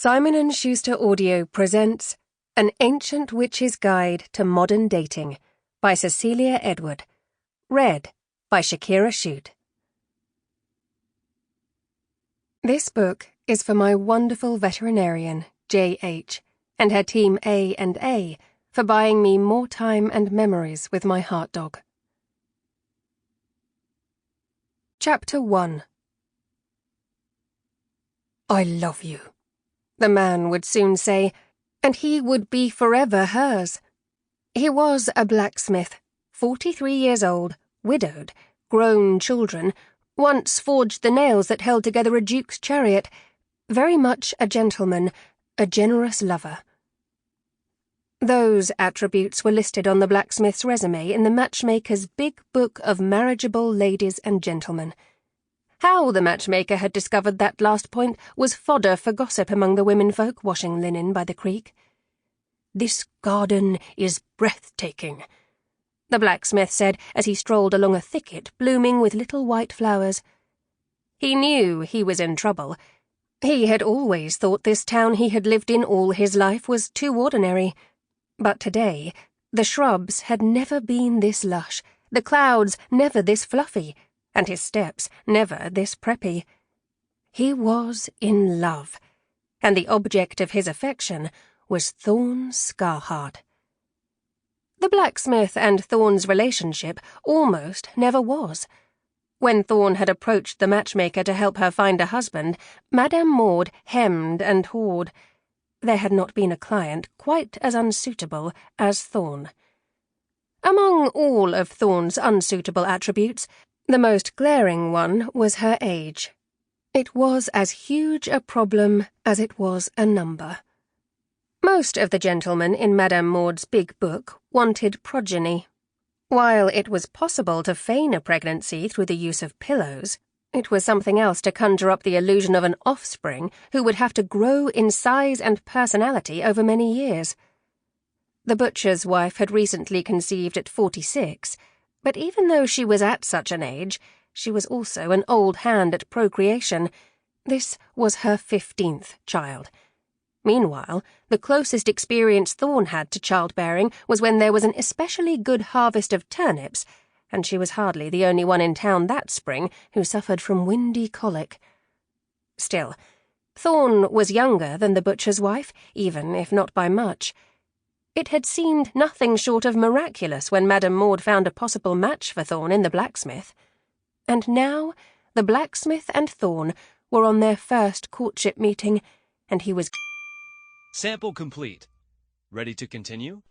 Simon & Schuster Audio presents An Ancient Witch's Guide to Modern Dating by Cecilia Edward. Read by Shakira Shute. This book is for my wonderful veterinarian, J.H., and her team A&A for buying me more time and memories with my heart dog. Chapter 1. I love you, the man would soon say, and he would be forever hers. He was a blacksmith, 43 years old, widowed, grown children, once forged the nails that held together a duke's chariot, very much a gentleman, a generous lover. Those attributes were listed on the blacksmith's resume in the matchmaker's big book of marriageable ladies and gentlemen. How the matchmaker had discovered that last point was fodder for gossip among the womenfolk washing linen by the creek. "This garden is breathtaking," the blacksmith said as he strolled along a thicket blooming with little white flowers. He knew he was in trouble. He had always thought this town he had lived in all his life was too ordinary. But today, the shrubs had never been this lush, the clouds never this fluffy, and his steps never this preppy. He was in love, and the object of his affection was Thorn Scarhart. The blacksmith and Thorn's relationship almost never was. When Thorn had approached the matchmaker to help her find a husband, Madame Maud hemmed and hawed. There had not been a client quite as unsuitable as Thorn. Among all of Thorn's unsuitable attributes, the most glaring one was her age. It was as huge a problem as it was a number. Most of the gentlemen in Madame Maud's big book wanted progeny. While it was possible to feign a pregnancy through the use of pillows, it was something else to conjure up the illusion of an offspring who would have to grow in size and personality over many years. The butcher's wife had recently conceived at 46, but even though she was at such an age, she was also an old hand at procreation. This was her 15th child. Meanwhile, the closest experience Thorn had to childbearing was when there was an especially good harvest of turnips, and she was hardly the only one in town that spring who suffered from windy colic. Still, Thorn was younger than the butcher's wife, even if not by much. It had seemed nothing short of miraculous when Madame Maud found a possible match for Thorn in the blacksmith. And now the blacksmith and Thorn were on their first courtship meeting, and he was... Sample complete. Ready to continue?